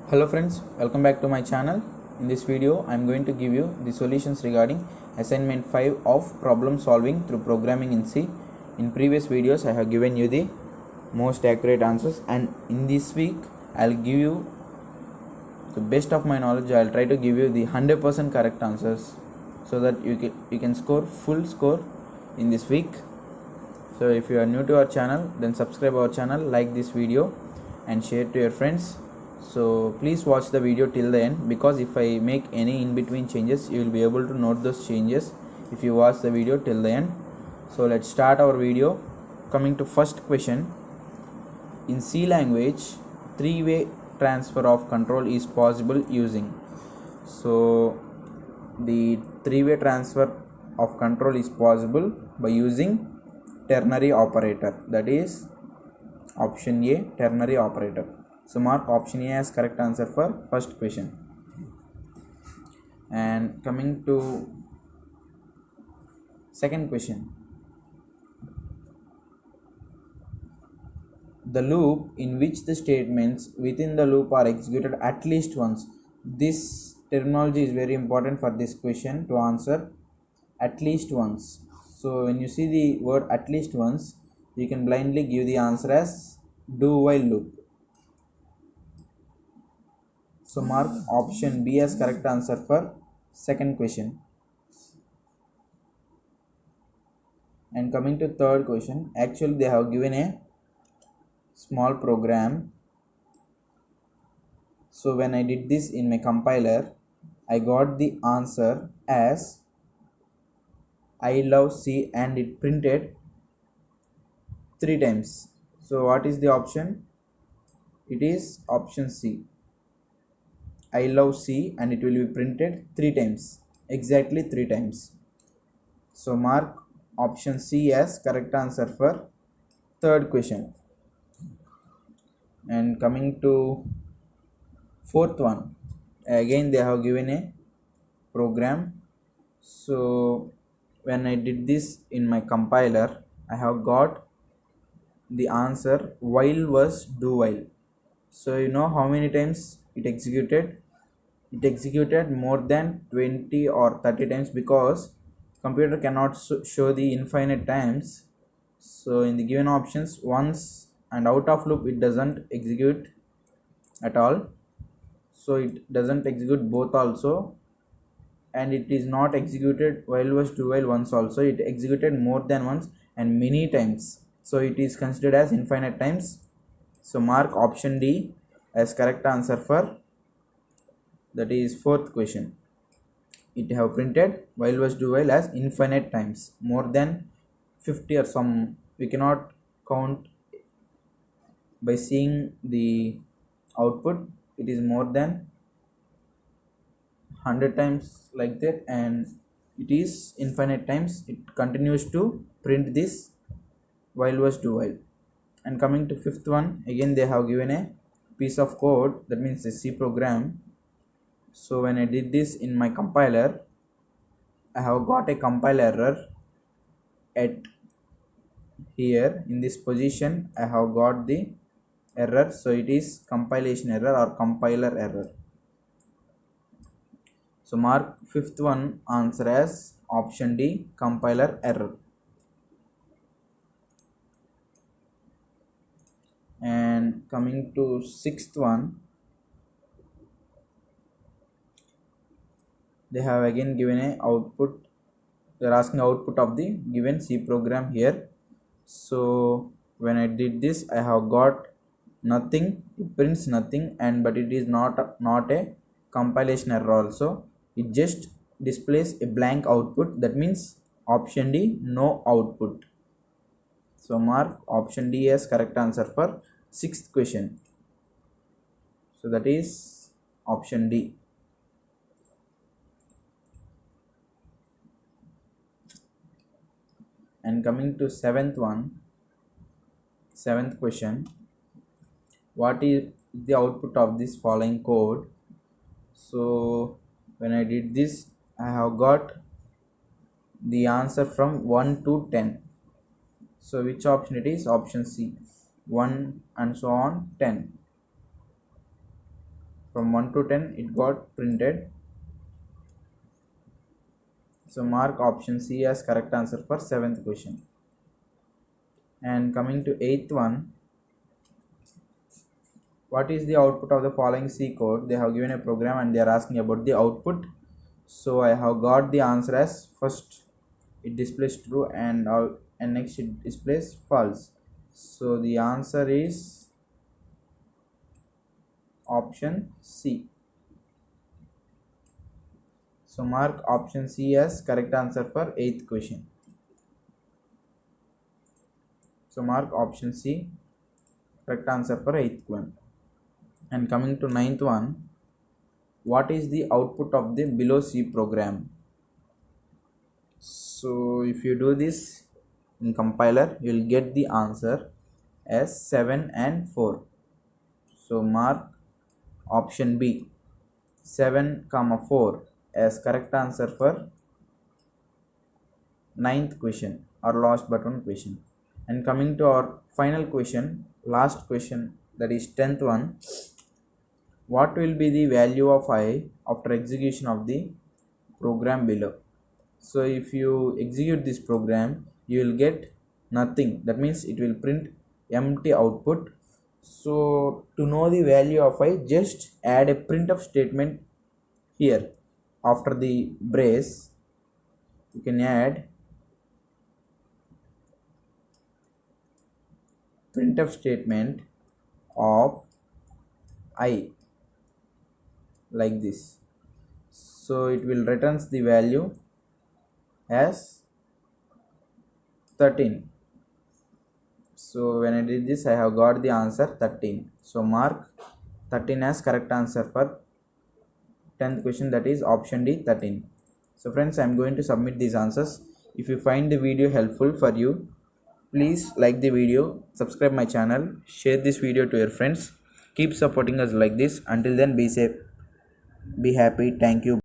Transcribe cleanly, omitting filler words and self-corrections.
Hello friends, welcome back to my channel. In this video, I am going to give you the solutions regarding assignment 5 of problem solving through programming in C. In previous videos, I have given you the most accurate answers, and in this week, I will give you the best of my knowledge. I will try to give you the 100% correct answers so that you can score full score in this week. So if you are new to our channel, then subscribe our channel, like this video and share to your friends. So please watch the video till the end, because if I make any in between changes, you will be able to note those changes if you watch the video till the end. So let's start our video. Coming to first question. In C language, three-way transfer of control is possible using. So the three-way transfer of control is possible by using ternary operator, that is option A, ternary operator. So mark option A as correct answer for first question. And coming to second question. The loop in which the statements within the loop are executed at least once. This terminology is very important for this question to answer. At least once. So when you see the word at least once, you can blindly give the answer as do while loop. So mark option B as correct answer for second question. And coming to third question, actually they have given a small program. So when I did this in my compiler, I got the answer as I love C, and it printed 3 times. So what is the option? It is option C. I love C, and it will be printed 3 times, exactly 3 times. So mark option C as correct answer for third question. And coming to fourth one, again they have given a program. So when I did this in my compiler, I have got the answer while was do while. So you know how many times it executed? It executed more than 20 or 30 times, because computer cannot show the infinite times. So in the given options, once and out of loop, it doesn't execute at all. So it doesn't execute both also, and it is not executed while was do while once also. It executed more than once and many times, so it is considered as infinite times. So mark option D as correct answer for, that is fourth question. It have printed while was do while as infinite times, more than 50 or some, we cannot count by seeing the output. It is more than 100 times like that, and it is infinite times. It continues to print this while was do while. And coming to fifth one, again they have given a piece of code, that means a C program. So when I did this in my compiler, I have got a compile error at here in this position. I have got the error, so it is compilation error or compiler error. So mark fifth one answer as option D, compiler error. And coming to sixth one, they have again given a output. They are asking output of the given C program here. So when I did this, I have got nothing. It prints nothing, and but it is not a compilation error also. It just displays a blank output, that means option D, no output. So mark option D as correct answer for sixth question. So that is option D. And coming to seventh question, what is the output of this following code? So when I did this, I have got the answer from 1 to 10. So which option it is? Option C, 1 and so on 10. from 1 to 10 it got printed. So mark option C as correct answer for 7th question. And coming to 8th one, what is the output of the following C code? They have given a program and they are asking about the output. So I have got the answer as first it displays true and next it displays false. So the answer is option C. So mark option C as correct answer for 8th question. So mark option C correct answer for 8th one. And coming to 9th one, what is the output of the below C program? So if you do this in compiler, you will get the answer as 7 and 4. So mark option B 7, 4 as correct answer for 9th question or last but one question. And coming to our final question, last question, that is 10th one, what will be the value of I after execution of the program below? So if you execute this program, you will get nothing. That means it will print empty output. So to know the value of I, just add a printf statement here. After the brace, you can add printf statement of I like this. So it will returns the value as 13. So when I did this, I have got the answer 13. So mark 13 as correct answer for 10th question, that is option D 13. So friends, I am going to submit these answers. If you find the video helpful for you, please like the video, subscribe my channel, share this video to your friends. Keep supporting us like this. Until then, be safe, be happy. Thank you.